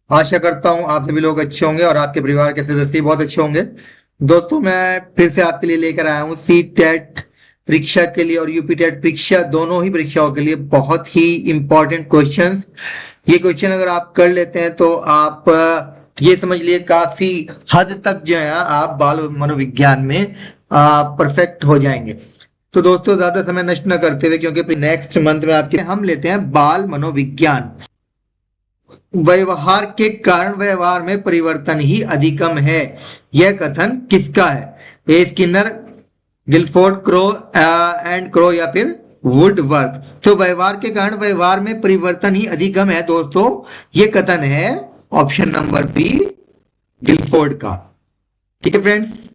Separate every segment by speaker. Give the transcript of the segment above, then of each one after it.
Speaker 1: आशा करता हूँ आप सभी लोग अच्छे होंगे और आपके परिवार के सदस्य बहुत अच्छे होंगे। दोस्तों, मैं फिर से आपके लिए लेकर आया हूँ सी टेट परीक्षा के लिए और यूपी टेट परीक्षा, दोनों ही परीक्षाओं के लिए बहुत ही इंपॉर्टेंट क्वेश्चंस। ये क्वेश्चन अगर आप कर लेते हैं तो आप ये समझ लिए काफी हद तक जो है आप बाल मनोविज्ञान में परफेक्ट हो जाएंगे। तो दोस्तों, ज्यादा समय नष्ट न करते हुए, क्योंकि नेक्स्ट मंथ में आपके हम लेते हैं बाल मनोविज्ञान। व्यवहार के कारण व्यवहार में परिवर्तन ही अधिकम है, यह कथन किसका है? A Skinner, Guilford, Crow and Crow, या फिर वुडवर्थ। तो व्यवहार के कारण व्यवहार में परिवर्तन ही अधिकम है दोस्तों, ये कथन है ऑप्शन नंबर बी, गिलफोर्ड का। ठीक है फ्रेंड्स।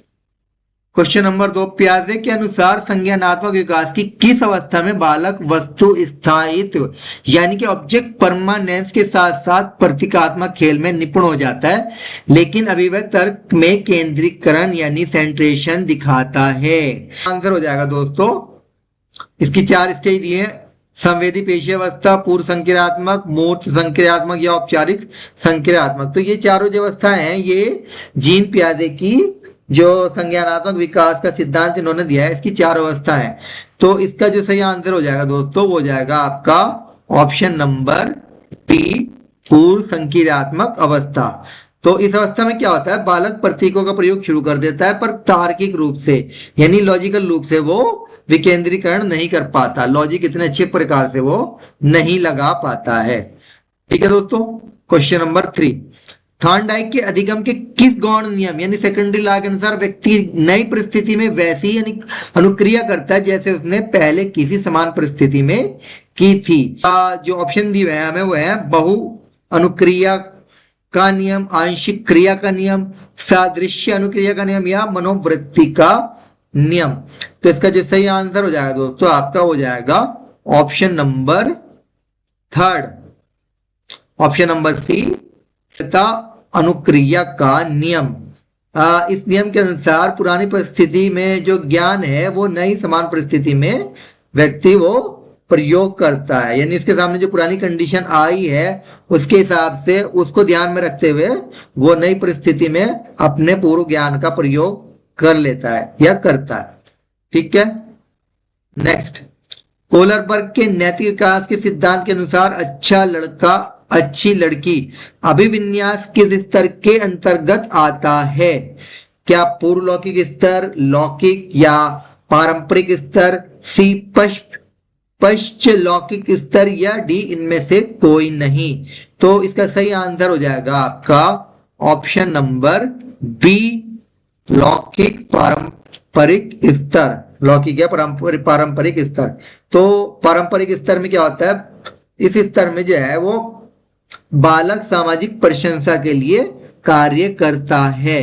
Speaker 1: क्वेश्चन नंबर 2, प्याजे के अनुसार संज्ञानात्मक विकास की किस अवस्था में बालक वस्तु स्थायित्व यानी कि ऑब्जेक्ट परमानेंस के साथ साथ प्रतीकात्मक खेल में निपुण हो जाता है, लेकिन अभी वह तर्क में केंद्रीकरण यानी सेंट्रेशन दिखाता है? आंसर हो जाएगा दोस्तों, इसकी 4 स्टेज दिए हैं: संवेदी पेशी अवस्था, पूर्व संक्रियात्मक, मूर्त संक्रियात्मक या औपचारिक संक्रियात्मक। तो ये चारों जो अवस्थाएं हैं ये जीन पियाजे की जो संज्ञानात्मक विकास का सिद्धांत इन्होंने दिया है, इसकी 4 अवस्था है। तो इसका जो सही आंसर हो जाएगा दोस्तों, वो हो जाएगा आपका ऑप्शन नंबर बी, पूर्व संक्रियात्मक अवस्था। तो इस अवस्था में क्या होता है, बालक प्रतीकों का प्रयोग शुरू कर देता है पर तार्किक रूप से यानी लॉजिकल रूप से वो विकेंद्रीकरण नहीं कर पाता, लॉजिक इतने अच्छे प्रकार से वो नहीं लगा पाता है। ठीक है दोस्तों। क्वेश्चन नंबर 3, थॉर्नडाइक के अधिगम के किस गौण नियम यानी सेकेंडरी लॉ के अनुसार व्यक्ति नई परिस्थिति में वैसी यानी अनुक्रिया करता है जैसे उसने पहले किसी समान परिस्थिति में की थी? जो ऑप्शन दिए हुए हैं हमें वो है बहु अनुक्रिया का नियम, आंशिक क्रिया का नियम, सादृश्य अनुक्रिया का नियम या मनोवृत्ति का नियम। तो इसका जो सही आंसर हो जाएगा दोस्तों आपका हो जाएगा option number 3, option number C, अनुक्रिया का नियम। इस नियम के अनुसार पुरानी परिस्थिति में जो ज्ञान है वो नई समान परिस्थिति में व्यक्ति वो प्रयोग करता है, यानी इसके सामने जो पुरानी कंडीशन आई है उसके हिसाब से उसको ध्यान में रखते हुए वो नई परिस्थिति में अपने पूर्व ज्ञान का प्रयोग कर लेता है या करता है। ठीक है। नेक्स्ट, कोलरबर्ग के नैतिक विकास के सिद्धांत के अनुसार अच्छा लड़का अच्छी लड़की अभिविन्यास किस स्तर के अंतर्गत आता है? क्या पूर्व लौकिक स्तर, लौकिक या पारंपरिक स्तर, सी पश्च लौकिक स्तर या डी इनमें से कोई नहीं? तो इसका सही आंसर हो जाएगा आपका ऑप्शन नंबर बी, लौकिक पारंपरिक स्तर, लौकिक या पारंपरिक स्तर। तो पारंपरिक स्तर में क्या होता है, इस स्तर में जो है वो बालक सामाजिक प्रशंसा के लिए कार्य करता है।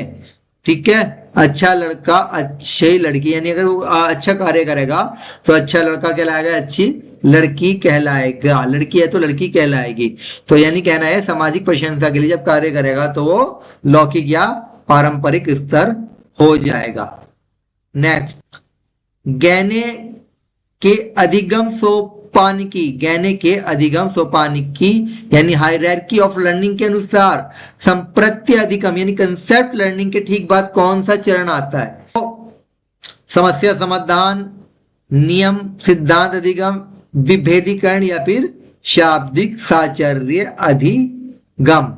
Speaker 1: ठीक है। अच्छा लड़का अच्छी लड़की यानी अगर वो अच्छा कार्य करेगा तो अच्छा लड़का कहलाएगा, अच्छी लड़की कहलाएगा, लड़की है तो लड़की कहलाएगी। तो यानी कहना है सामाजिक प्रशंसा के लिए जब कार्य करेगा तो वो लौकिक या पारंपरिक स्तर हो जाएगा। नेक्स्ट, गहने के अधिगम सोपानिकी, गहने के अधिगम सोपानिकी यानी हायरार्की ऑफ लर्निंग के अनुसार संप्रत्य अधिगम यानी कंसेप्ट लर्निंग के ठीक बाद कौन सा चरण आता है? तो समस्या समाधान, नियम सिद्धांत अधिगम, विभेदीकरण या फिर शाब्दिक साचर्य अधिगम।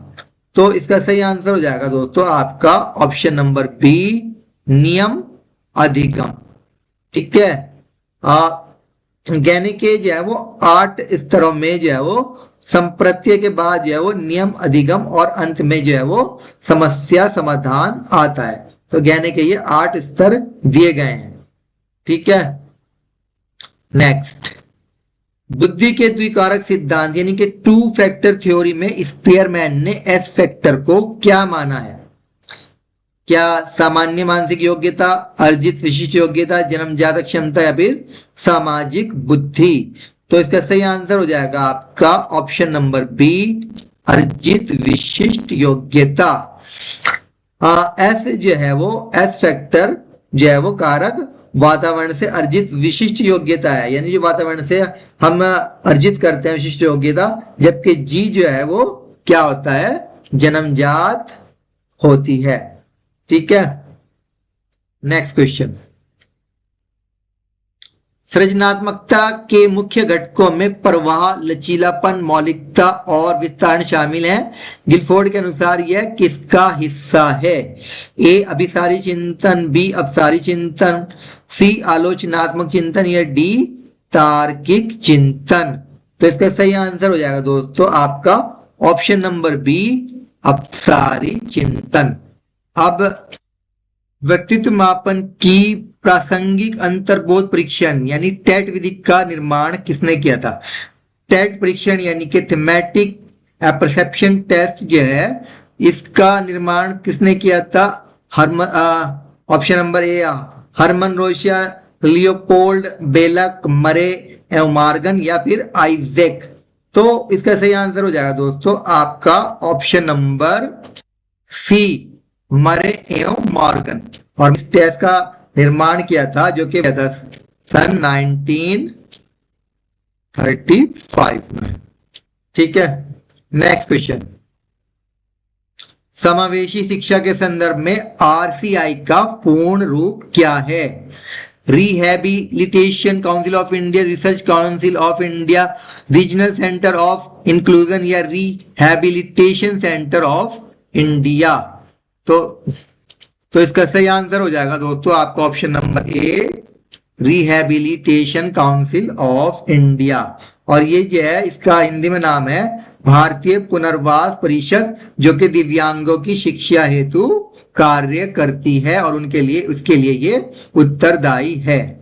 Speaker 1: तो इसका सही आंसर हो जाएगा दोस्तों आपका ऑप्शन नंबर बी, नियम अधिगम। ठीक है। गहने के जो है वो 8 स्तरों में जो है वो संप्रत्यय के बाद जो है वो नियम अधिगम और अंत में जो है वो समस्या समाधान आता है। तो गहने के ये 8 स्तर दिए गए हैं। ठीक है। नेक्स्ट, बुद्धि के द्विकारक सिद्धांत यानी कि 2 फैक्टर थ्योरी में स्पीयरमैन ने एस फैक्टर को क्या माना है? क्या सामान्य मानसिक योग्यता, अर्जित विशिष्ट योग्यता, जन्मजात क्षमता या फिर सामाजिक बुद्धि? तो इसका सही आंसर हो जाएगा आपका ऑप्शन नंबर बी, अर्जित विशिष्ट योग्यता। एस जो है वो एस फैक्टर जो है वो कारक वातावरण से अर्जित विशिष्ट योग्यता है, यानी जो वातावरण से हम अर्जित करते हैं विशिष्ट योग्यता, जबकि जी जो है वो क्या होता है, जन्मजात होती है। ठीक है, नेक्स्ट क्वेश्चन। सृजनात्मकता के मुख्य घटकों में प्रवाह, लचीलापन, मौलिकता और विस्तार शामिल है। गिलफोर्ड के अनुसार यह किसका हिस्सा है? ए अभिसारी चिंतन, बी अपसारी चिंतन, सी आलोचनात्मक चिंतन या डी तार्किक चिंतन। तो इसका सही आंसर हो जाएगा दोस्तों आपका ऑप्शन नंबर बी, अपसारी चिंतन। अब व्यक्तित्व मापन की प्रासंगिक अंतर्बोध परीक्षण यानी टेट विधि का निर्माण किसने किया था? टेट परीक्षण यानी कि थीमेटिक परसेप्शन टेस्ट जो है, इसका निर्माण किसने किया था? Option number A Hermann Rorschach, Leopold, Bellak, Murray एवं मॉर्गन या फिर आइजैक। तो इसका सही आंसर हो जाएगा दोस्तों आपका ऑप्शन नंबर सी, मरे एवं मॉर्गन। और इस टेस्ट का निर्माण किया था जो कि सन 1935 में। ठीक है, नेक्स्ट क्वेश्चन। समावेशी शिक्षा के संदर्भ में आरसीआई का पूर्ण रूप क्या है? Rehabilitation council of India, research council of India, regional centre of inclusion या रिहैबिलिटेशन सेंटर ऑफ इंडिया। तो इसका सही आंसर हो जाएगा दोस्तों आपका option number A, rehabilitation council of India. और ये जो है इसका हिंदी में नाम है भारतीय पुनर्वास परिषद, जो कि दिव्यांगों की शिक्षा हेतु कार्य करती है और उसके लिए ये उत्तरदायी है।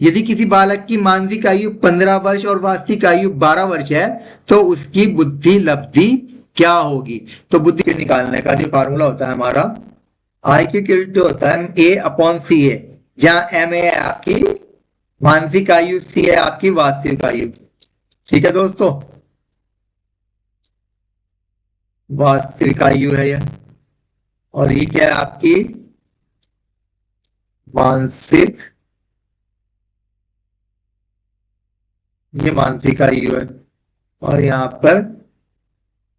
Speaker 1: यदि किसी बालक की मानसिक आयु 15 वर्ष और वास्तविक आयु 12 वर्ष है तो उसकी बुद्धि लब्धि क्या होगी? तो बुद्धि निकालने का जो फार्मूला होता है हमारा, आई क्यू इक्वल होता है ए अपॉन सी ए, जहां एम ए आपकी मानसिक आयु, सी है आपकी वास्तविक आयु। ठीक है दोस्तों, वास्तविक आयु है यह, और ये क्या है आपकी मानसिक, ये मानसिक आयु है, और यहां पर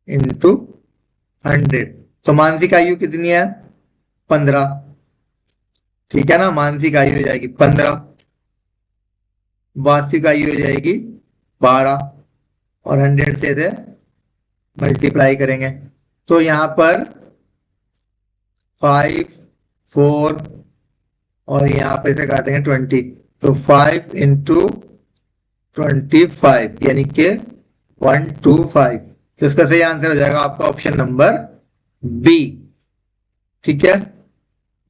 Speaker 1: इंटू 100। तो मानसिक आयु कितनी है? 15। ठीक है ना, मानसिक आयु हो जाएगी 15, वास्तविक आयु हो जाएगी 12, और 100 से मल्टीप्लाई करेंगे तो यहां पर 5, 4 और यहां पर से काटेंगे 20, तो 5 इंटू 25 यानी कि 125। तो इसका सही आंसर हो जाएगा आपका ऑप्शन नंबर बी। ठीक है,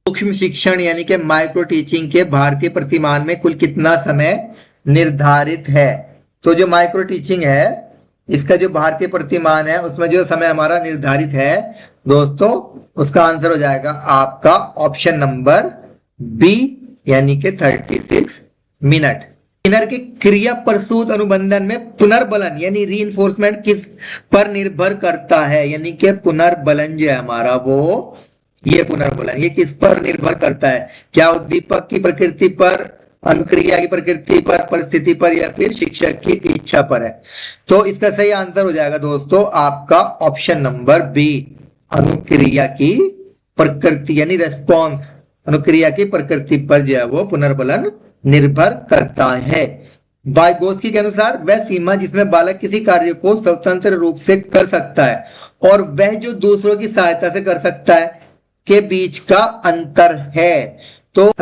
Speaker 1: सूक्ष्म शिक्षण यानी कि माइक्रो टीचिंग के भारतीय प्रतिमान में कुल कितना समय निर्धारित है? तो जो माइक्रो टीचिंग है इसका जो भारतीय प्रतिमान है उसमें जो समय हमारा निर्धारित है दोस्तों, उसका आंसर हो जाएगा आपका ऑप्शन नंबर बी यानी कि 36 मिनट। किन्नर के क्रिया प्रसूत अनुबंधन में पुनर्बलन यानी रीइंफोर्समेंट किस पर निर्भर करता है? यानी कि पुनर्बलन जो है हमारा वो, ये पुनर्बलन ये किस पर निर्भर करता है? क्या उद्दीपक की प्रकृति पर, अनुक्रिया की प्रकृति पर, परिस्थिति पर, या फिर शिक्षक की इच्छा पर है? तो इसका सही आंसर हो जाएगा दोस्तों आपका ऑप्शन नंबर बी, अनुक्रिया की प्रकृति यानी रेस्पॉन्स, अनुक्रिया की प्रकृति पर जो है वो पुनर्बलन निर्भर करता है। वाइगोत्स्की के अनुसार वह सीमा जिसमें बालक किसी कार्य को स्वतंत्र रूप से कर सकता है और वह जो दूसरों की सहायता से कर सकता है के बीच का अंतर है। तो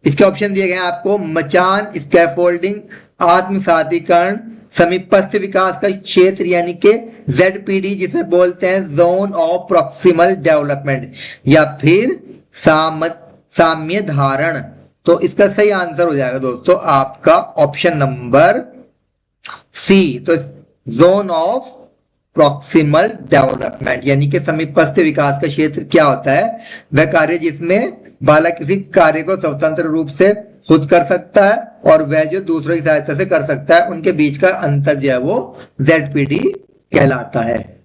Speaker 1: इसके ऑप्शन दिए गए हैं आपको, मचान, स्कैफोल्डिंग, आत्मसातीकरण, समीपस्थ विकास का क्षेत्र यानी कि ZPD जिसे बोलते हैं जोन ऑफ प्रॉक्सिमल डेवलपमेंट, या फिर साम्य धारण। तो इसका सही आंसर हो जाएगा दोस्तों आपका ऑप्शन नंबर सी, तो जोन ऑफ प्रॉक्सिमल डेवलपमेंट यानी कि समीपस्थ विकास का क्षेत्र क्या होता है? वह कार्य जिसमें बालक किसी कार्य को स्वतंत्र रूप से खुद कर सकता है और वह जो दूसरों की सहायता से कर सकता है, उनके बीच का अंतर जो है वो ZPD कहलाता है।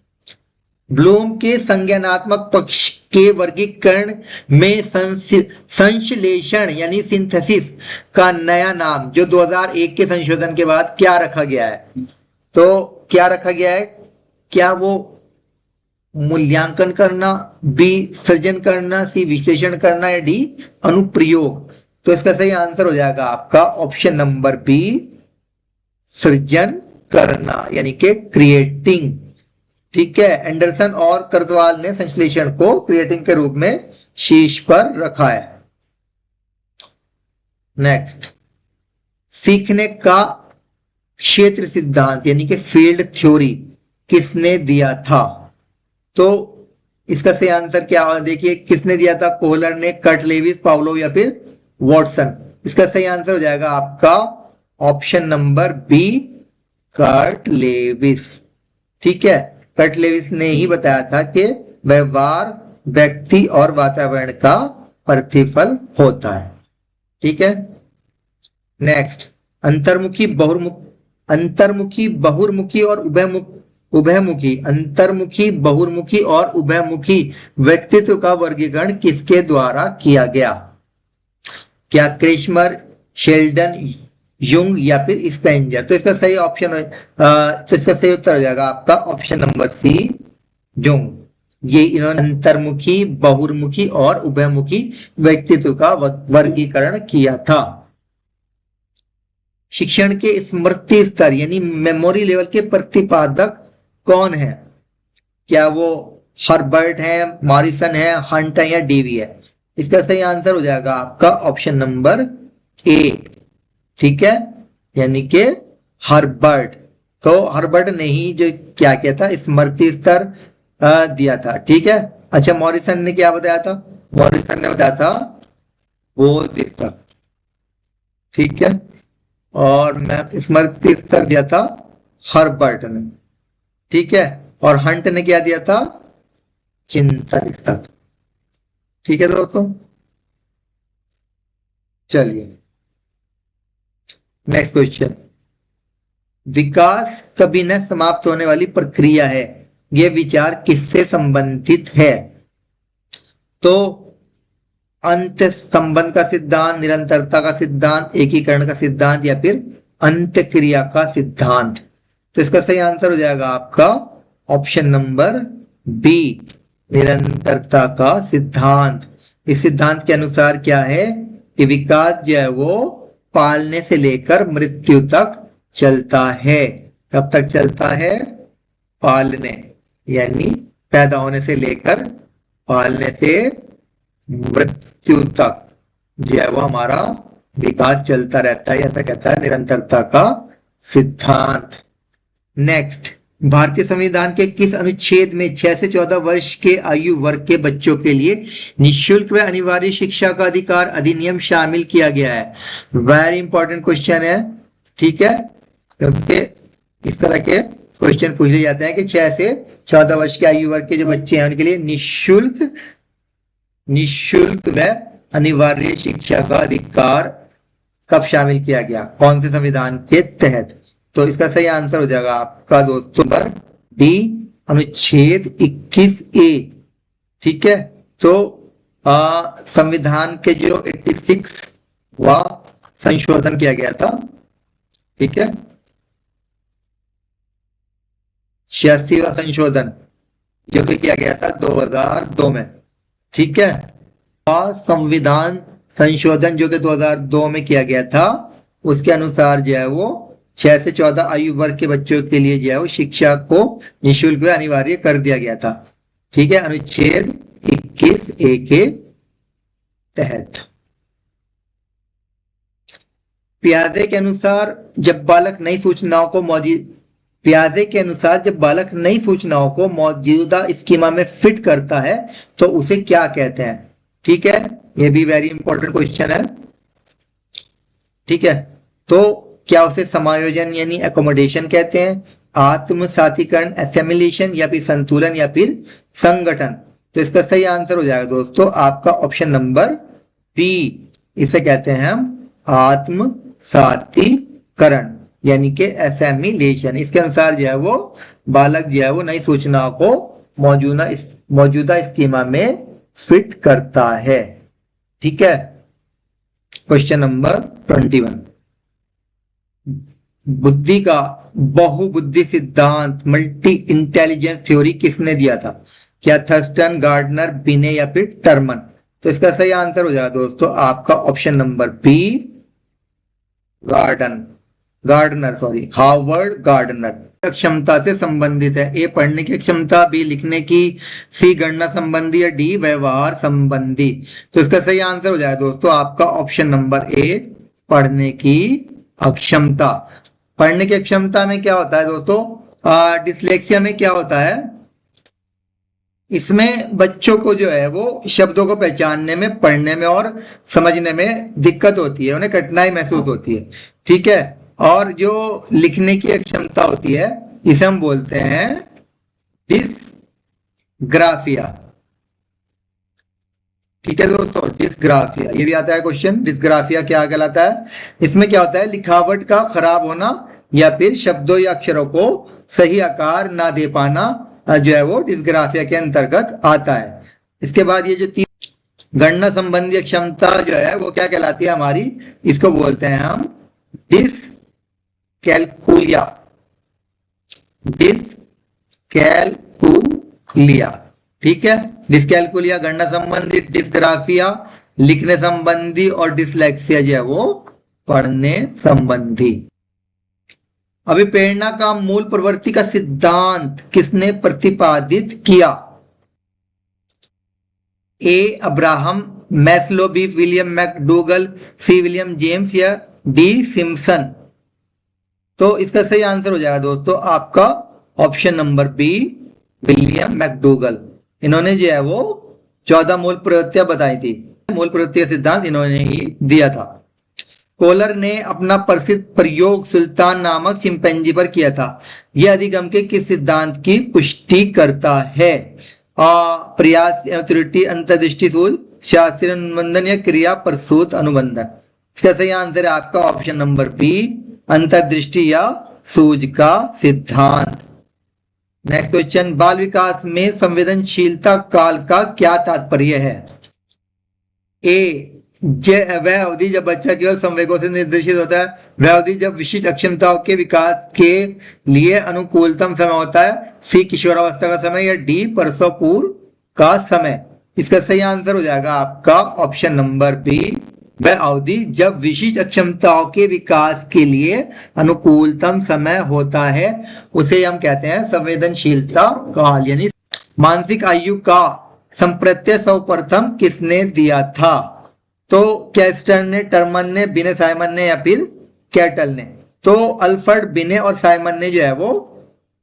Speaker 1: ब्लूम के संज्ञानात्मक पक्ष के वर्गीकरण में संश्लेषण यानी सिंथेसिस का नया नाम जो 2001 के संशोधन के बाद क्या रखा गया है? तो क्या रखा गया है? क्या वो मूल्यांकन करना, बी सृजन करना, सी विश्लेषण करना, या डी अनुप्रयोग। तो इसका सही आंसर हो जाएगा आपका ऑप्शन नंबर बी, सृजन करना, यानी कि क्रिएटिंग। ठीक है, एंडरसन और कर्दवाल ने संश्लेषण को क्रिएटिंग के रूप में शीर्ष पर रखा है। नेक्स्ट, सीखने का क्षेत्र सिद्धांत यानी कि फील्ड थ्योरी किसने दिया था? तो इसका सही आंसर क्या होगा, देखिए किसने दिया था, कोहलर ने, कर्ट लेविस, पावलोव या फिर वॉटसन। इसका सही आंसर हो जाएगा आपका option number B, Kurt Lewis. ठीक है, कर्ट लेविस ने ही बताया था कि व्यवहार व्यक्ति और वातावरण का प्रतिफल होता है। ठीक है, नेक्स्ट, अंतर्मुखी बहुर्मुखी और उभयमुखी अंतर्मुखी बहुर्मुखी और उभयमुखी व्यक्तित्व का वर्गीकरण किसके द्वारा किया गया? क्या क्रेशमर, शेल्डन, युंग या फिर स्पेंजर? तो इसका सही ऑप्शन तो इसका सही उत्तर हो जाएगा आपका ऑप्शन नंबर सी, युंग। ये इन्होंने अंतर्मुखी, बहुर्मुखी और उभयमुखी व्यक्तित्व का वर्गीकरण किया था। शिक्षण के स्मृति स्तर यानी मेमोरी लेवल के प्रतिपादक कौन है? क्या वो हर्बर्ट है, मॉरिसन है, हंट है या डेवी है? इसका सही आंसर हो जाएगा आपका ऑप्शन नंबर ए। ठीक है, यानी कि हर्बर्ट। तो हर्बर्ट ने ही जो क्या किया था, स्मृति स्तर दिया था। ठीक है, अच्छा मॉरिसन ने क्या बताया था? मॉरिसन ने बताया था बोध स्तर। ठीक है, और मैं स्मृति स्तर दिया था हर्बर्ट ने। ठीक है, और हंट ने क्या दिया था? चिंतन स्तर। ठीक है दोस्तों, चलिए नेक्स्ट क्वेश्चन। विकास कभी न समाप्त होने वाली प्रक्रिया है, यह विचार किससे संबंधित है? तो अंत संबंध का सिद्धांत, निरंतरता का सिद्धांत, एकीकरण का सिद्धांत या फिर अंत क्रिया का सिद्धांत? तो इसका सही आंसर हो जाएगा आपका ऑप्शन नंबर बी, निरंतरता का सिद्धांत। इस सिद्धांत के अनुसार क्या है कि विकास जो है वो पालने से लेकर मृत्यु तक चलता है। कब तक चलता है? पालने, यानी पैदा होने से लेकर पालने से मृत्यु तक जो है वो हमारा विकास चलता रहता है, ऐसा कहता है निरंतरता का सिद्धांत। नेक्स्ट, भारतीय संविधान के किस अनुच्छेद में 6 से 14 वर्ष के आयु वर्ग के बच्चों के लिए निःशुल्क व अनिवार्य शिक्षा का अधिकार अधिनियम शामिल किया गया है? वेरी इंपॉर्टेंट क्वेश्चन है। ठीक है, क्योंकि इस तरह के क्वेश्चन पूछ लिए जाते हैं कि 6 से 14 वर्ष के आयु वर्ग के जो बच्चे हैं उनके लिए निःशुल्क व अनिवार्य शिक्षा का अधिकार कब शामिल किया गया, कौन से संविधान के तहत? तो इसका सही आंसर हो जाएगा आपका दोस्तों नंबर डी, अनुच्छेद 21A। ठीक है, तो संविधान के जो 86 वा संशोधन किया गया था। ठीक है, 86वां संशोधन जो कि किया गया था 2002 में। ठीक है, संविधान संशोधन जो कि 2002 में किया गया था, उसके अनुसार जो है वो 6 से 14 आयु वर्ग के बच्चों के लिए जो है वो शिक्षा को निःशुल्क व अनिवार्य कर दिया गया था। ठीक है, अनुच्छेद 21A के तहत। पियाजे के अनुसार जब बालक नई सूचनाओं को मौजूदा स्कीमा में फिट करता है तो उसे क्या कहते हैं? ठीक है, ये भी वेरी इंपॉर्टेंट क्वेश्चन है। ठीक है, तो क्या उसे समायोजन यानी एकोमोडेशन कहते हैं, आत्मसातीकरण एसिमिलेशन, या फिर संतुलन या फिर संगठन? तो इसका सही आंसर हो जाएगा दोस्तों आपका ऑप्शन नंबर बी, इसे कहते हैं हम आत्मसातीकरण यानी कि एसिमिलेशन। इसके अनुसार जो है वो बालक जो है वो नई सूचनाओं को मौजूदा स्कीमा में फिट करता है। ठीक है, क्वेश्चन नंबर 21, बुद्धि का बहुबुद्धि सिद्धांत मल्टी इंटेलिजेंस थ्योरी किसने दिया था? क्या थर्स्टन, गार्डनर, बिने या फिर टर्मन? तो इसका सही आंसर हो जाएगा दोस्तों आपका option number B, Gardner sorry, Harvard Gardner. क्षमता से संबंधित है? ए पढ़ने की क्षमता, बी लिखने की, सी गणना संबंधी या डी व्यवहार संबंधी? तो इसका सही आंसर हो जाएगा दोस्तों आपका ऑप्शन नंबर ए, पढ़ने की अक्षमता। पढ़ने की क्षमता में क्या होता है दोस्तों, डिसलेक्सिया में क्या होता है, इसमें बच्चों को जो है वो शब्दों को पहचानने में, पढ़ने में और समझने में दिक्कत होती है, उन्हें कठिनाई महसूस होती है, ठीक है। और जो लिखने की क्षमता होती है इसे हम बोलते हैं डिसग्राफिया, ठीक है दोस्तों, डिसग्राफिया। ये भी आता है क्वेश्चन, डिसग्राफिया क्या कहलाता है? इसमें क्या होता है, लिखावट का खराब होना या फिर शब्दों या अक्षरों को सही आकार ना दे पाना जो है वो डिसग्राफिया के अंतर्गत आता है। इसके बाद ये जो गणना संबंधी क्षमता जो है वो क्या कहलाती है हमारी, इसको बोलते हैं हम डिसकैलकुलिया, डिसकैलकुलिया, ठीक है। डिसकैलकुलिया गणना संबंधी, डिसग्राफिया लिखने संबंधी और डिसलेक्सिया जो है वो पढ़ने संबंधी। अभिप्रेरणा का मूल प्रवृत्ति का सिद्धांत किसने प्रतिपादित किया? A Abraham Maslow, B William McDougall, C William James या डी सिम्पसन? तो इसका सही आंसर हो जाएगा दोस्तों आपका option number B, William McDougall. इन्होंने जो है वो 14 मूल प्रवृत्तियां बताई थी, मूल प्रवृत्ति का सिद्धांत इन्होंने ही दिया था। कोलर ने अपना प्रसिद्ध प्रयोग सुल्तान नामक चिंपैंजी पर किया था, यह अधिगम के किस सिद्धांत की पुष्टि करता है? प्रयास, त्रुटि, अंतर्दृष्टि सूझ, शास्त्रीय अनुबंधन या क्रिया प्रसूत अनुबंधन? इसका सही आंसर है आपका ऑप्शन नंबर बी, अंतर्दृष्टि या सूझ का सिद्धांत। नेक्स्ट क्वेश्चन, बाल विकास में संवेदनशीलता काल का क्या तात्पर्य है? ए वह अवधि जब बच्चा केवल संवेगों से निर्देशित होता है, वह अवधि जब विशिष्ट अक्षमताओं के विकास के लिए अनुकूलतम समय होता है, सी किशोरावस्था का समय या डी प्रसव पूर्व का समय? इसका सही आंसर हो जाएगा आपका ऑप्शन नंबर बी, वह अवधि जब विशिष्ट अक्षमताओं के विकास के लिए अनुकूलतम समय होता है उसे हम कहते हैं संवेदनशीलता काल। यानी मानसिक आयु का संप्रत्यय सर्वप्रथम किसने दिया था? तो कैस्टर ने, टर्मन ने, बिने साइमन ने या फिर कैटल ने? तो अल्फ्रेड बिने और साइमन ने जो है वो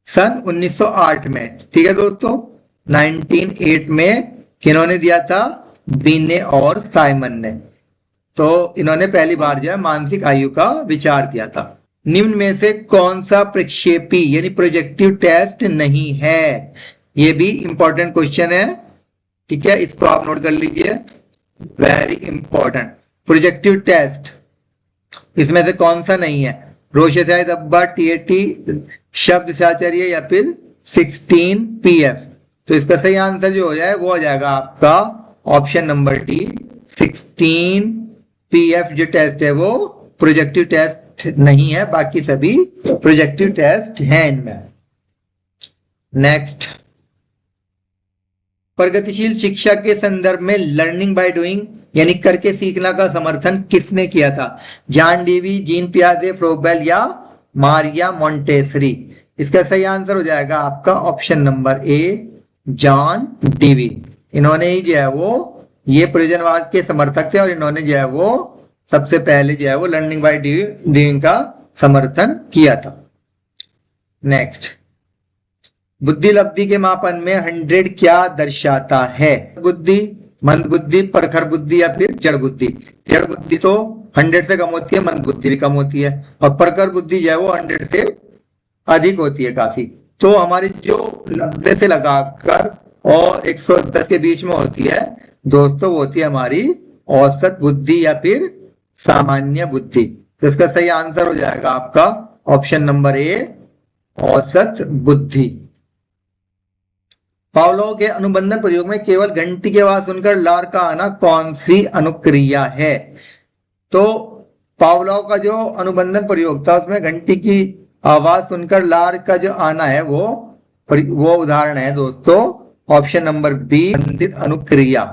Speaker 1: सन 1908 में, ठीक है दोस्तों, 1908 में किन्होंने दिया था? बिने और साइमन ने। तो इन्होंने पहली बार जो है मानसिक आयु का विचार दिया था। निम्न में से कौन सा प्रक्षेपी यानी प्रोजेक्टिव टेस्ट नहीं है? ये भी इंपॉर्टेंट क्वेश्चन है, ठीक है, इसको आप नोट कर लीजिए, वेरी इंपॉर्टेंट। प्रोजेक्टिव टेस्ट इसमें से कौन सा नहीं है? रोशेशाही धब्बा, टीएटी, शब्द साहचर्य या फिर 16 पीएफ? तो इसका सही आंसर जो हो जाए वो हो जाएगा आपका ऑप्शन नंबर डी, 16 पीएफ जो टेस्ट है वो प्रोजेक्टिव टेस्ट नहीं है, बाकी सभी प्रोजेक्टिव टेस्ट हैं इनमें। नेक्स्ट, प्रगतिशील शिक्षा के संदर्भ में लर्निंग बाय डूइंग यानी करके सीखना का समर्थन किसने किया था? जॉन डीवी, जीन पियाजे, फ्रोबेल या मारिया मोंटेसरी? इसका सही आंसर हो जाएगा आपका ऑप्शन नंबर ए, जॉन डीवी। इन्होंने ही जो है वो ये प्रयोजनवाद के समर्थक थे और इन्होंने जो है वो सबसे पहले जो है वो लर्निंग बाय डूइंग का समर्थन किया था। नेक्स्ट, बुद्धि लब्धि के मापन में 100 क्या दर्शाता है? बुद्धि, मंद बुद्धि, प्रखर बुद्धि या फिर जड़ बुद्धि? जड़ बुद्धि तो 100 से कम होती है, मंद बुद्धि भी कम होती है, और प्रखर बुद्धि जो है वो 100 से अधिक होती है काफी। तो हमारी जो 90 से लगाकर और 110 के बीच में होती है दोस्तों, वो होती है हमारी औसत बुद्धि या फिर सामान्य बुद्धि। तो इसका सही आंसर हो जाएगा आपका ऑप्शन नंबर ए, औसत बुद्धि। पावलोव के अनुबंधन प्रयोग में केवल घंटी की आवाज सुनकर लार का आना कौन सी अनुक्रिया है? तो पावलोव का जो अनुबंधन प्रयोग था उसमें घंटी की आवाज सुनकर लार का जो आना है वो उदाहरण है दोस्तों ऑप्शन नंबर बी संबंधित अनुक्रिया।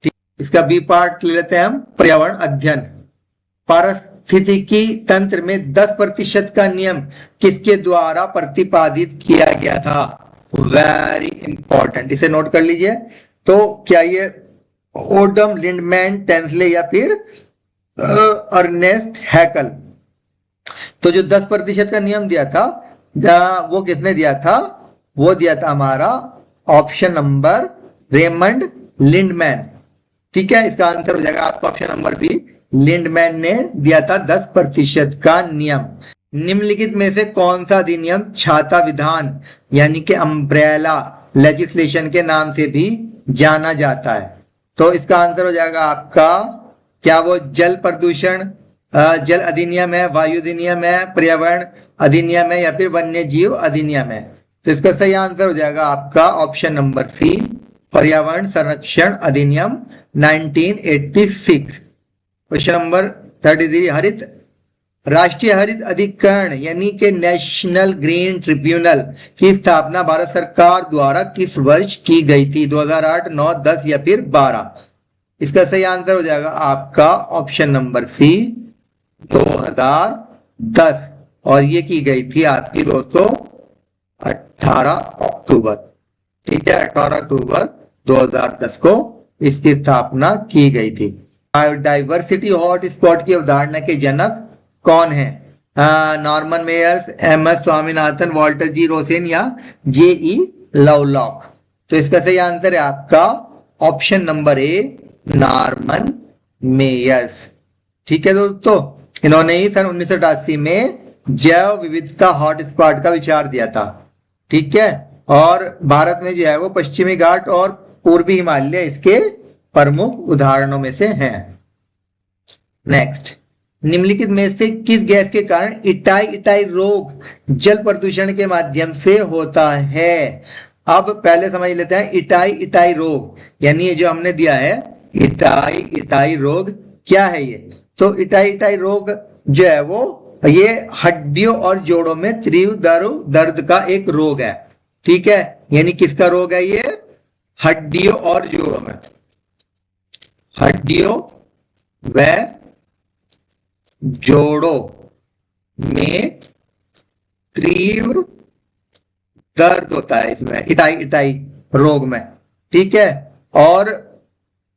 Speaker 1: ठीक, इसका बी पार्ट ले लेते हैं हम, पर्यावरण अध्ययन। पारिस्थितिकी तंत्र में 10% का नियम किसके द्वारा प्रतिपादित किया गया था? वेरी इंपॉर्टेंट, इसे नोट कर लीजिए। तो क्या ये ओडम, लिंडमैन, टेंसले या फिर अर्नेस्ट हैकल? तो जो 10% का नियम दिया था वो किसने दिया था? वो दिया था हमारा ऑप्शन नंबर रेमंड लिंडमैन। ठीक है, इसका आंसर हो जाएगा आपका ऑप्शन नंबर बी, लिंडमैन ने दिया था 10% का नियम। निम्नलिखित में से कौन सा अधिनियम छाता विधान यानी कि अम्ब्रेला लेजिस्लेशन के नाम से भी जाना जाता है? तो इसका आंसर हो जाएगा आपका, क्या वो जल प्रदूषण जल अधिनियम है, वायु अधिनियम है, पर्यावरण अधिनियम है या फिर वन्य जीव अधिनियम है? तो इसका सही आंसर हो जाएगा आपका ऑप्शन नंबर सी, पर्यावरण संरक्षण अधिनियम 1986। क्वेश्चन नंबर 33, हरित राष्ट्रीय हरित अधिकरण यानी कि नेशनल ग्रीन ट्रिब्यूनल की स्थापना भारत सरकार द्वारा किस वर्ष की गई थी? 2008, 9, 10 या फिर 12? इसका सही आंसर हो जाएगा आपका ऑप्शन नंबर सी, 2010। और ये की गई थी आपकी दोस्तों 18 अक्टूबर। ठीक है, 18 अक्टूबर 2010 को इसकी स्थापना की गई थी। बायोडाइवर्सिटी हॉट स्पॉट की अवधारणा के जनक कौन है? Norman Myers, M S Swaminathan, Walter G Rosen या जे ई लवलॉक? तो इसका सही आंसर है आपका option number A, Norman Myers. ठीक है दोस्तों, इन्होंने ही सन 1988 में जैव विविधता हॉटस्पॉट का विचार दिया था। ठीक है, और भारत में जो है वो पश्चिमी घाट और पूर्वी हिमालय इसके प्रमुख उदाहरणों में से हैं। नेक्स्ट, निम्नलिखित में से किस गैस के कारण इटाई इटाई रोग जल प्रदूषण के माध्यम से होता है? अब पहले समझ लेते हैं इटाई इटाई रोग, यानी ये जो हमने दिया है इटाई इटाई रोग क्या है ये? तो इटाई इटाई रोग जो है वो ये हड्डियों और जोड़ों में तीव्र दर्द का एक रोग है। ठीक है, यानी किसका रोग है ये? हड्डियों और जोड़ों में, हड्डियों व जोड़ों में तीव्र दर्द होता है इसमें, इटाई इटाई रोग में। ठीक है, और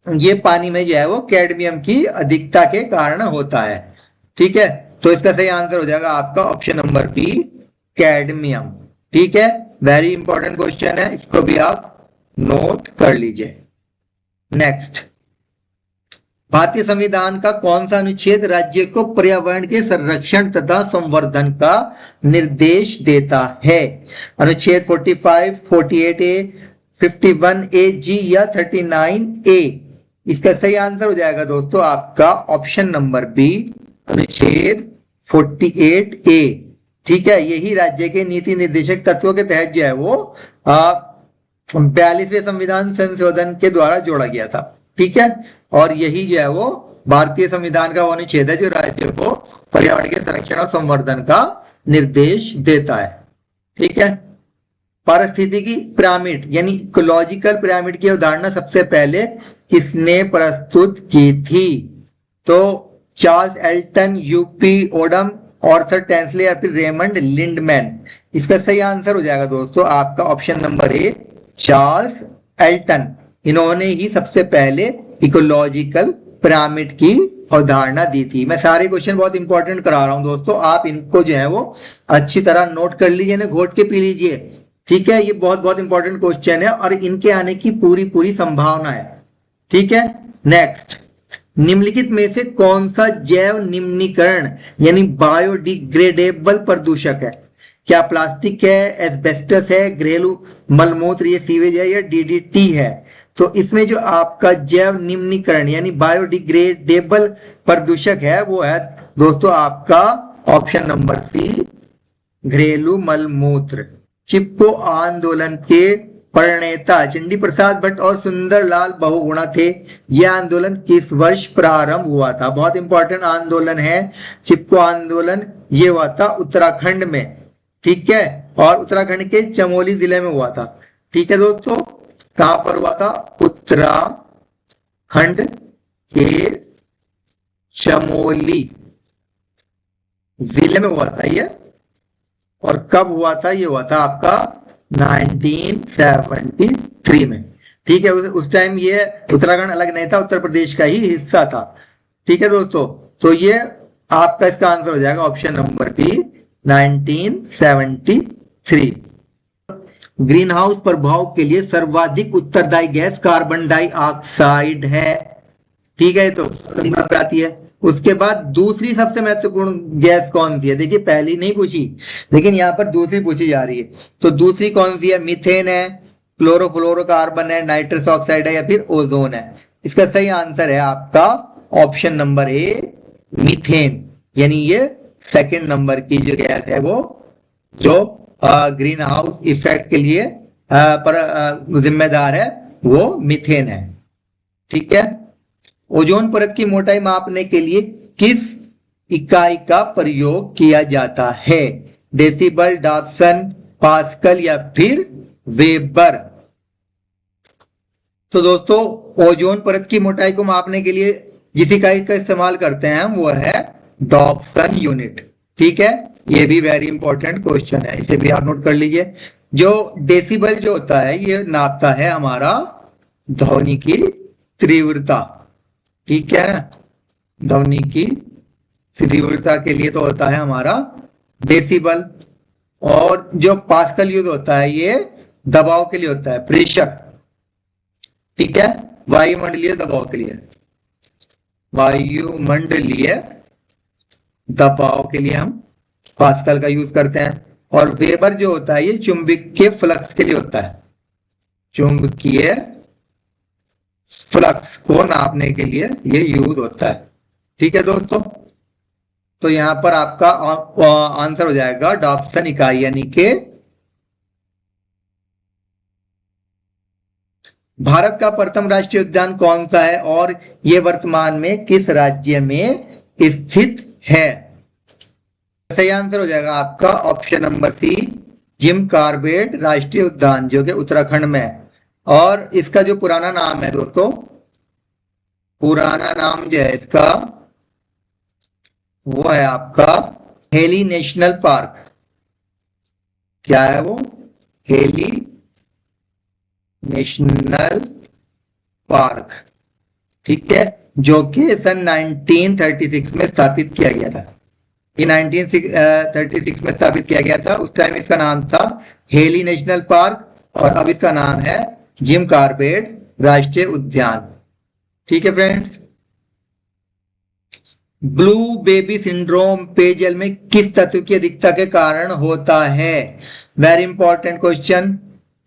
Speaker 1: ये पानी में जो है वो कैडमियम की अधिकता के कारण होता है। ठीक है, तो इसका सही आंसर हो जाएगा आपका ऑप्शन नंबर बी, कैडमियम। ठीक है, वेरी इंपॉर्टेंट क्वेश्चन है, इसको भी आप नोट कर लीजिए। नेक्स्ट, भारतीय संविधान का कौन सा अनुच्छेद राज्य को पर्यावरण के संरक्षण तथा संवर्धन का निर्देश देता है? अनुच्छेद 45, 48A, 51A जी या 39A? इसका सही आंसर हो जाएगा दोस्तों आपका ऑप्शन नंबर बी, अनुच्छेद 48A। ठीक है, यही राज्य के नीति निर्देशक तत्वों के तहत जो है वो 42वें संविधान संशोधन के द्वारा जोड़ा गया था। ठीक है, और यही जो है वो भारतीय संविधान का वो अनुच्छेद है जो राज्य को पर्यावरण के संरक्षण और संवर्धन का निर्देश देता है। ठीक है, पारिस्थितिकी पिरामिड यानी इकोलॉजिकल पिरामिड की अवधारणा सबसे पहले किसने प्रस्तुत की थी? तो Charles Elton, U P Odum, Arthur Tansley या फिर रेमंड लिंडमैन? इसका सही आंसर हो जाएगा दोस्तों आपका option number A, Charles Elton. इन्होंने ही सबसे पहले इकोलॉजिकल पिरामिड की अवधारणा दी थी। मैं सारे क्वेश्चन बहुत इंपॉर्टेंट करा रहा हूं दोस्तों, आप इनको जो है वो अच्छी तरह नोट कर लीजिए ना, घोट के पी लीजिए। ठीक है, ये बहुत बहुत इंपॉर्टेंट क्वेश्चन है और इनके आने की पूरी पूरी संभावना है। ठीक है, नेक्स्ट, निम्नलिखित में से कौन सा जैव निम्नीकरण यानी बायोडिग्रेडेबल प्रदूषक है? क्या प्लास्टिक है, एस्बेस्टस है, घरेलू मलमूत्र ये सीवेज है या डीडीटी है? तो इसमें जो आपका जैव निम्नीकरण यानी बायोडिग्रेडेबल प्रदूषक है वो है दोस्तों आपका ऑप्शन नंबर सी, घरेलू मलमूत्र। चिपको आंदोलन के प्रणेता चंडी प्रसाद भट्ट और सुंदरलाल बहुगुणा थे। यह आंदोलन किस वर्ष प्रारंभ हुआ था? बहुत इंपॉर्टेंट आंदोलन है चिपको आंदोलन, ये हुआ था उत्तराखंड में। ठीक है, और उत्तराखंड के चमोली जिले में हुआ था। ठीक है दोस्तों, कहां पर हुआ था? उत्तराखंड के चमोली जिले में हुआ था ये। और कब हुआ था? ये हुआ था आपका 1973 में। ठीक है, उस टाइम ये उत्तराखंड अलग नहीं था, उत्तर प्रदेश का ही हिस्सा था। ठीक है दोस्तों, तो ये आपका इसका आंसर हो जाएगा option number B, 1973। Green house प्रभाव के लिए सर्वाधिक उत्तरदायी गैस कार्बन डाइऑक्साइड है। ठीक है, तो नंबर पे आती है। उसके बाद दूसरी सबसे महत्वपूर्ण गैस कौन सी है? देखिए पहली नहीं पूछी, लेकिन यहाँ पर दूसरी पूछी जा रही है। तो दूसरी कौन सी है? मीथेन है, क्लोरोफ्लोरोकार्बन है, नाइट्रस ऑक्साइड है, या फिर ओजोन है? इसका सही आंसर है आपका ऑप्शन नंबर ए, मीथेन। यानी ये सेकंड नंबर की जो गैस है वो जो ग्रीन हाउस इफेक्ट के लिए पर जिम्मेदार है, वो मीथेन है। ठीक है। ओजोन परत की मोटाई मापने के लिए किस इकाई का प्रयोग किया जाता है? डेसिबल, डाप्सन, पास्कल या फिर वेबर? तो दोस्तों ओजोन परत की मोटाई को मापने के लिए जिस इकाई का इस्तेमाल करते हैं हम वो है डॉप्सन यूनिट। ठीक है, ये भी वेरी इंपॉर्टेंट क्वेश्चन है, इसे भी आप नोट कर लीजिए। जो डेसिबल जो होता है ये नापता है हमारा ध्वनि की तीव्रता। ठीक है ना, ध्वनि की तीव्रता के लिए तो होता है हमारा डेसिबल। और जो पास्कल यूज होता है ये दबाव के लिए होता है, प्रेशर। ठीक है, वायुमंडलीय दबाव के लिए, वायुमंडलीय दबाव के लिए हम पास्कल का यूज करते हैं। और वेबर जो होता है ये चुंबकीय फ्लक्स के लिए होता है, चुंबकीय फ्लक्स को नापने के लिए ये यूज होता है। ठीक है दोस्तों, तो यहां पर आपका आंसर हो जाएगा डॉप्सन इकाई, यानी कि भारत का प्रथम राष्ट्रीय उद्यान कौन सा है और ये वर्तमान में किस राज्य में स्थित है? सही आंसर हो जाएगा आपका option number C, Jim Corbett राष्ट्रीय उद्यान, जो कि उत्तराखंड में है। और इसका जो पुराना नाम है दोस्तों, पुराना नाम जो है इसका वो है आपका हेली नेशनल पार्क। क्या है वो? Heli national park. ठीक है, जो कि सन 1936 में स्थापित किया गया था। ये 1936 में स्थापित किया गया था। उस टाइम इसका नाम था हेली नेशनल पार्क और अब इसका नाम है जिम कॉर्बेट राष्ट्रीय उद्यान। ठीक है फ्रेंड्स। ब्लू बेबी सिंड्रोम पेयजल में किस तत्व की अधिकता के कारण होता है? Very important question.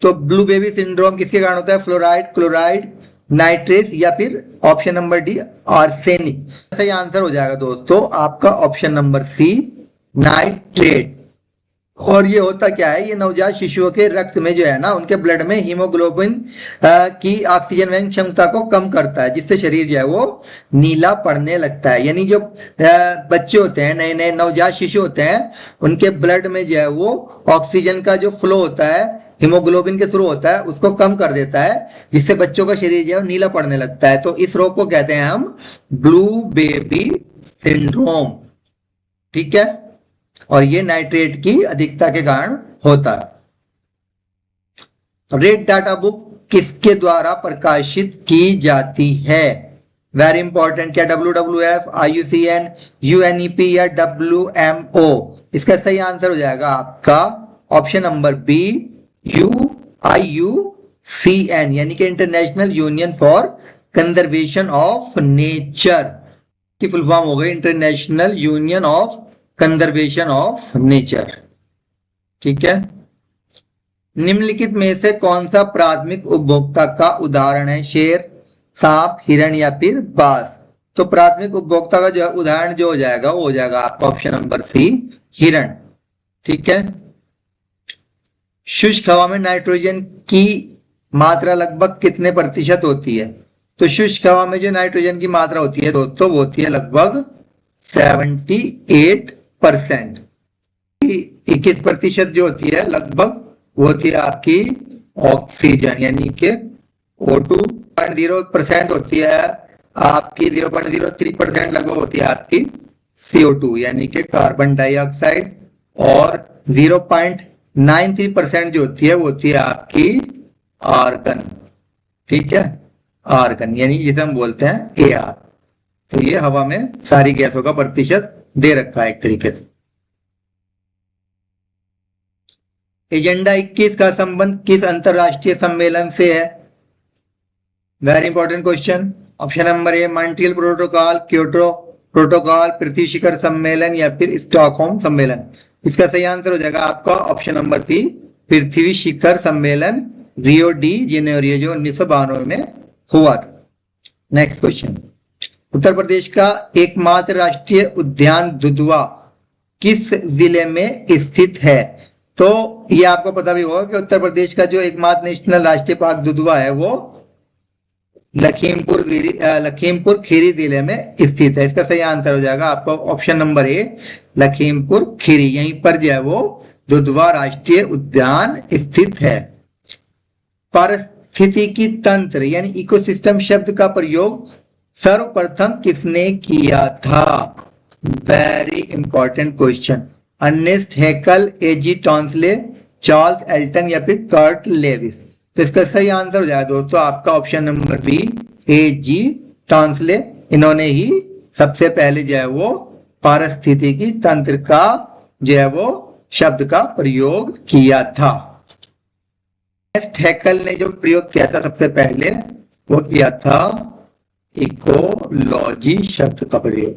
Speaker 1: तो ब्लू बेबी सिंड्रोम किसके कारण होता है? फ्लोराइड, क्लोराइड, नाइट्रेस या फिर ऑप्शन नंबर डी आर्सेनिक? सही आंसर हो जाएगा दोस्तों आपका ऑप्शन नंबर सी, नाइट्रेट। और ये होता क्या है? ये नवजात शिशुओं के रक्त में जो है ना, उनके ब्लड में हीमोग्लोबिन की ऑक्सीजन वहन क्षमता को कम करता है, जिससे शरीर जो है वो नीला पड़ने लगता है। यानी जो बच्चे होते हैं, नए नए नवजात शिशु होते हैं, उनके ब्लड में जो है वो ऑक्सीजन का जो फ्लो होता है हीमोग्लोबिन के थ्रू होता है, उसको कम कर देता है, जिससे बच्चों का शरीर जो है नीला पड़ने लगता है। तो इस रोग को कहते हैं हम ब्लू बेबी सिंड्रोम। ठीक है, और ये नाइट्रेट की अधिकता के कारण होता है। रेड डाटा बुक किसके द्वारा प्रकाशित की जाती है? Very important. क्या WWF, IUCN, UNEP या WMO? इसका सही आंसर हो जाएगा आपका ऑप्शन नंबर बी, IUCN, यानी कि international union for conservation of nature की फुल फॉर्म हो गई international union of conservation of nature. ठीक है, निम्नलिखित में से कौन सा प्राथमिक उपभोक्ता का उदाहरण है? शेर, सांप, हिरण या फिर बाज? तो प्राथमिक उपभोक्ता का जो उदाहरण जो हो जाएगा वो हो जाएगा आपका ऑप्शन नंबर सी, हिरण। ठीक है, शुष्क हवा में नाइट्रोजन की मात्रा लगभग कितने प्रतिशत होती है? तो शुष्क हवा में जो नाइट्रोजन की मात्रा होती है दोस्तों वो होती है लगभग 78%। 21% जो होती है लगभग वो होती है आपकी ऑक्सीजन, यानी कि O2.0% होती है आपकी, 0.03% लगभग होती है आपकी CO2 यानी कि कार्बन डाइऑक्साइड, और 0.93% जो होती है वो होती है आपकी आर्गन। ठीक है, आर्गन यानी जिसे हम बोलते हैं AR। तो ये हवा में सारी गैसों का प्रतिशत दे रखा है एक तरीके से। एजेंडा 21 का संबंध किस अंतरराष्ट्रीय सम्मेलन से है? Very important question. Option number A Montreal protocol, Kyoto protocol, पृथ्वी शिखर सम्मेलन या फिर स्टॉकहोम सम्मेलन। इसका सही आंसर हो जाएगा आपका ऑप्शन नंबर सी, पृथ्वी शिखर सम्मेलन, रियो डी जेनेरियो, जो 1992 में हुआ था। नेक्स्ट क्वेश्चन, उत्तर प्रदेश का एकमात्र राष्ट्रीय उद्यान दुधवा किस जिले में स्थित है? तो ये आपको पता भी होगा कि उत्तर प्रदेश का जो एकमात्र नेशनल राष्ट्रीय पार्क दुधवा है वो लखीमपुर खीरी जिले में स्थित है। इसका सही आंसर हो जाएगा आपका ऑप्शन नंबर ए, लखीमपुर खीरी। यहीं पर जो है वो दुधवा राष्ट्रीय उद्यान स्थित है। पारिस्थितिकी तंत्र यानी इकोसिस्टम शब्द का प्रयोग सर्वप्रथम किसने किया था? Very important question. अर्नेस्ट हैकल, एजी टॉन्सले, चार्ल्स एल्टन या फिर कर्ट लेविस। तो इसका सही आंसर हो जाएगा दोस्तों आपका ऑप्शन नंबर बी, एजी टॉन्सले। इन्होंने ही सबसे पहले जो है वो पारिस्थितिकी तंत्र का जो है वो शब्द का प्रयोग किया था। अर्नेस्ट हैकल ने जो प्रयोग किया था सबसे पहले वो किया था इकोलॉजी शब्द का प्रयोग।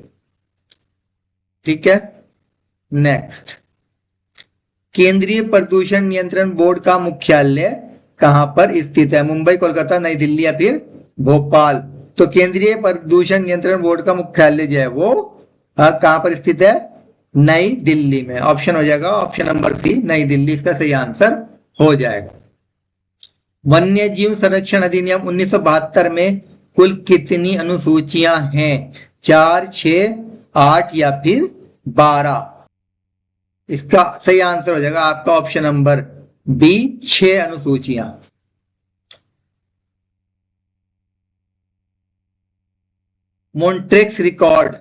Speaker 1: ठीक है, नेक्स्ट, केंद्रीय प्रदूषण नियंत्रण बोर्ड का मुख्यालय कहां पर स्थित है? मुंबई, कोलकाता, नई दिल्ली या फिर भोपाल। तो केंद्रीय प्रदूषण नियंत्रण बोर्ड का मुख्यालय जो है वो कहां पर स्थित है? नई दिल्ली में। ऑप्शन हो जाएगा ऑप्शन नंबर सी, नई दिल्ली इसका सही आंसर हो जाएगा। वन्य जीव संरक्षण अधिनियम 1972 में कुल कितनी अनुसूचियां हैं? 4, 6, 8 या फिर 12? इसका सही आंसर हो जाएगा आपका ऑप्शन नंबर बी, 6 अनुसूचियां। मॉन्ट्रेक्स रिकॉर्ड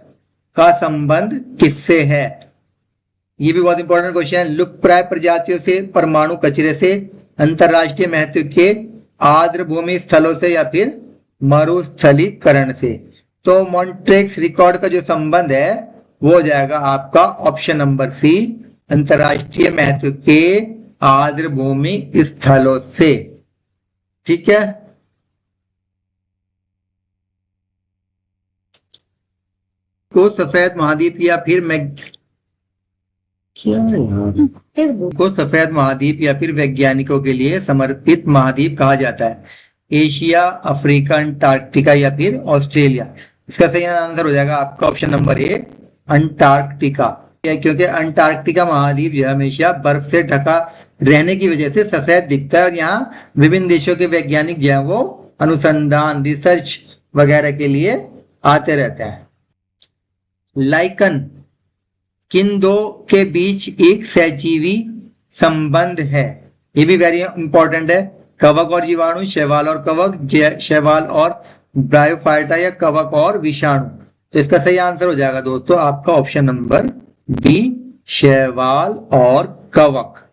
Speaker 1: का संबंध किससे है? ये भी बहुत इंपॉर्टेंट क्वेश्चन है। लुप्तप्राय प्रजातियों से, परमाणु कचरे से, अंतरराष्ट्रीय महत्व के आर्द्र भूमि स्थलों से या फिर मरुस्थलीकरण से। तो मॉन्ट्रेक्स रिकॉर्ड का जो संबंध है वो हो जाएगा आपका ऑप्शन नंबर सी, अंतरराष्ट्रीय महत्व के आर्द्र भूमि स्थलों से। ठीक है, को सफेद महाद्वीप या फिर को सफेद महाद्वीप या फिर वैज्ञानिकों के लिए समर्पित महाद्वीप कहा जाता है? एशिया, अफ्रीका, अंटार्कटिका या फिर ऑस्ट्रेलिया। इसका सही आंसर हो जाएगा आपका ऑप्शन नंबर ए, अंटार्कटिका। क्योंकि अंटार्कटिका महाद्वीप जो हमेशा बर्फ से ढका रहने की वजह से सफेद दिखता है और यहाँ विभिन्न देशों के वैज्ञानिक जो है वो अनुसंधान, रिसर्च वगैरह के लिए आते रहते हैं। लाइकन किन दो के बीच एक सहजीवी संबंध है? ये भी वेरी इंपॉर्टेंट है। कवक और जीवाणु, शैवाल और कवक, शैवाल और ब्रायोफाइटा या कवक और विषाणु। तो इसका सही आंसर हो जाएगा दोस्तों आपका ऑप्शन नंबर बी, शैवाल और कवक।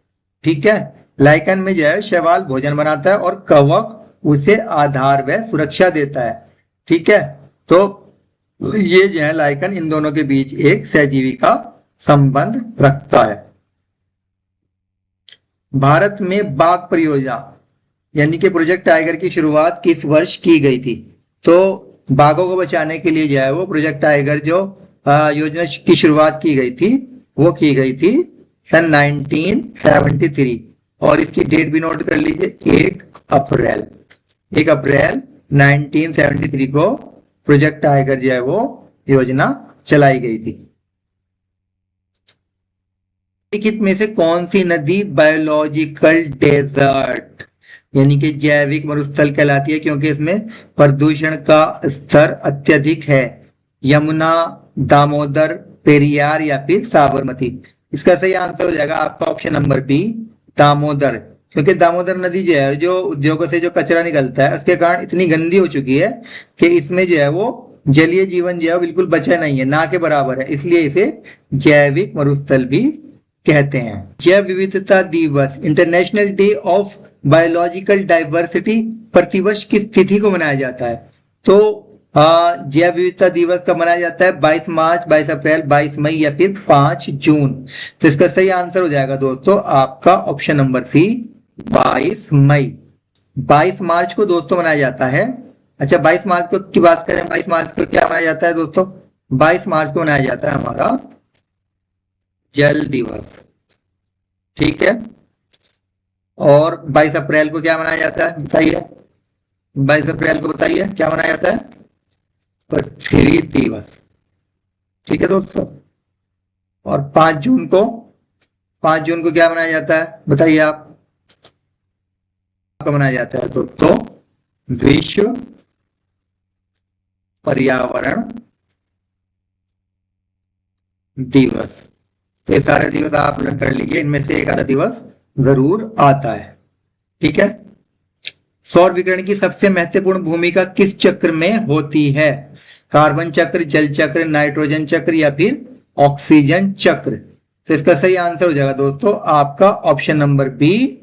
Speaker 1: ठीक है, लाइकन में जो है शैवाल भोजन बनाता है और कवक उसे आधार व सुरक्षा देता है। ठीक है, तो ये जो है लाइकन इन दोनों के बीच एक सहजीवी का संबंध रखता है। भारत में बाघ परियोजना यानी कि प्रोजेक्ट टाइगर की शुरुआत किस वर्ष की गई थी? तो बाघों को बचाने के लिए जो है वो प्रोजेक्ट टाइगर जो योजना की शुरुआत की गई थी वो की गई थी सन 1973, और इसकी डेट भी नोट कर लीजिए, 1 अप्रैल 1973 को प्रोजेक्ट टाइगर जो है वो योजना चलाई गई थी। निम्नलिखित में से कौन सी नदी बायोलॉजिकल डेजर्ट यानी कि जैविक मरुस्थल कहलाती है क्योंकि इसमें प्रदूषण का स्तर अत्यधिक है? यमुना, दामोदर, पेरियार या फिर साबरमती। इसका सही आंसर हो जाएगा आपका ऑप्शन नंबर बी, दामोदर। क्योंकि दामोदर नदी जो है, जो उद्योगों से जो कचरा निकलता है उसके कारण इतनी गंदी हो चुकी है कि इसमें जो है वो जलीय जीवन जो है बिल्कुल बचा नहीं है, ना के बराबर है, इसलिए इसे जैविक मरुस्थल भी कहते हैं। जैव विविधता दिवस, international day of biological diversity, प्रतिवर्ष किस तिथि को मनाया जाता है? तो जैव विविधता दिवस कब मनाया जाता है? 22 मार्च, 22 अप्रैल, 22 मई या फिर 5 जून। तो इसका सही आंसर हो जाएगा दोस्तों आपका ऑप्शन नंबर सी, 22 मई। 22 मार्च को दोस्तों मनाया जाता है। अच्छा, 22 मार्च को की बात करें, 22 मार्च को क्या मनाया जाता है दोस्तों? 22 मार्च को मनाया जाता है हमारा जल दिवस, ठीक है। और 22 अप्रैल को क्या मनाया जाता है बताइए? 22 अप्रैल को बताइए क्या मनाया जाता है? पृथ्वी दिवस, ठीक है दोस्तों। और 5 जून को, 5 जून को क्या मनाया जाता है बताइए आप? मनाया जाता है दोस्तों विश्व पर्यावरण दिवस। तो ये सारे दिवस आप कर लीजिए, इनमें से एक आधा दिवस जरूर आता है, ठीक है। सौर विकिरण की सबसे महत्वपूर्ण भूमिका किस चक्र में होती है? कार्बन चक्र, जल चक्र, नाइट्रोजन चक्र या फिर ऑक्सीजन चक्र? तो इसका सही आंसर हो जाएगा दोस्तों आपका ऑप्शन नंबर बी,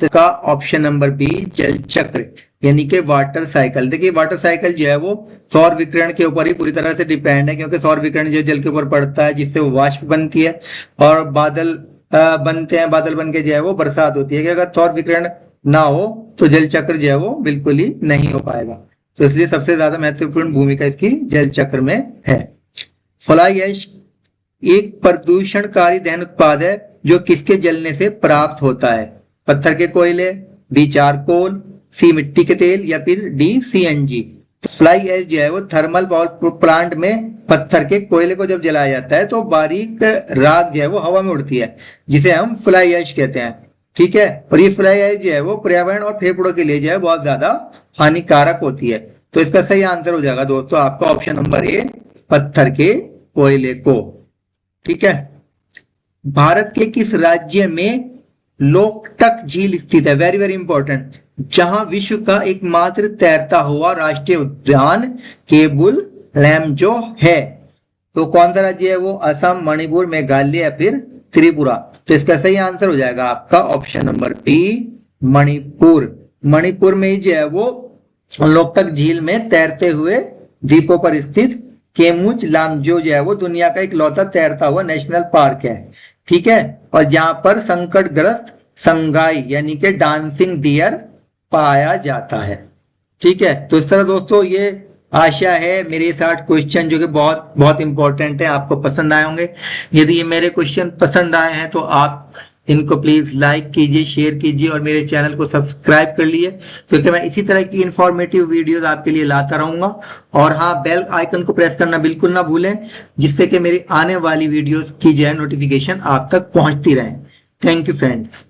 Speaker 1: का ऑप्शन नंबर बी जल चक्र, यानी कि वाटर साइकिल। देखिए वाटर साइकिल जो है वो सौर विकिरण के ऊपर ही पूरी तरह से डिपेंड है, क्योंकि सौर विकिरण जो जल के ऊपर पड़ता है जिससे वो वाष्प बनती है और बादल बनते हैं, बादल बन के जो है वो बरसात होती है। कि अगर सौर विकिरण ना हो तो जल चक्र जो है वो बिल्कुल ही नहीं हो पाएगा। तो इसलिए सबसे ज्यादा महत्वपूर्ण भूमिका इसकी जल चक्र में है। फ्लाई ऐश एक प्रदूषणकारी दहन उत्पाद है जो किसके जलने से प्राप्त होता है? पत्थर के कोयले, बी चारकोल, सी मिट्टी के तेल या फिर डी सीएनजी। तो फ्लाई ऐश जो है वो थर्मल पावर प्लांट में पत्थर के कोयले को जब जलाया जाता है तो बारीक राख जो है वो हवा में उड़ती है, जिसे हम फ्लाई ऐश कहते हैं, ठीक है। और ये फ्लाई ऐश जो है वो पर्यावरण और फेफड़ों के लिए जो है बहुत ज्यादा हानिकारक होती है। तो इसका सही आंसर हो जाएगा दोस्तों आपका ऑप्शन नंबर ए, पत्थर के कोयले को, ठीक है। भारत के किस राज्य में लोकटक झील स्थित है? Very very important. जहां विश्व का एकमात्र तैरता हुआ राष्ट्रीय उद्यान केबुल लैमजो है। तो कौन सा राज्य है वो? असम, मणिपुर, मेघालय या फिर त्रिपुरा? तो इसका सही आंसर हो जाएगा आपका option number B, Manipur. Manipur में जो है वो लोकटक झील में तैरते हुए द्वीपों पर स्थित केमुच लामजो जो है वो दुनिया का इकलौता तैरता हुआ नेशनल पार्क है, ठीक है। और जहां पर संकटग्रस्त संगाई यानी कि डांसिंग डियर पाया जाता है, ठीक है। तो इस तरह दोस्तों ये आशा है मेरे 60 क्वेश्चन जो कि बहुत बहुत इंपॉर्टेंट है आपको पसंद आए होंगे। यदि ये मेरे क्वेश्चन पसंद आए हैं तो आप इनको प्लीज लाइक कीजिए, शेयर कीजिए और मेरे चैनल को सब्सक्राइब कर लिए, क्योंकि मैं इसी तरह की इंफॉर्मेटिव वीडियोस आपके लिए लाता रहूंगा। और हाँ, बेल आइकन को प्रेस करना बिल्कुल ना भूलें, जिससे कि मेरी आने वाली वीडियोस की जो है नोटिफिकेशन आप तक पहुंचती रहे। Thank you friends.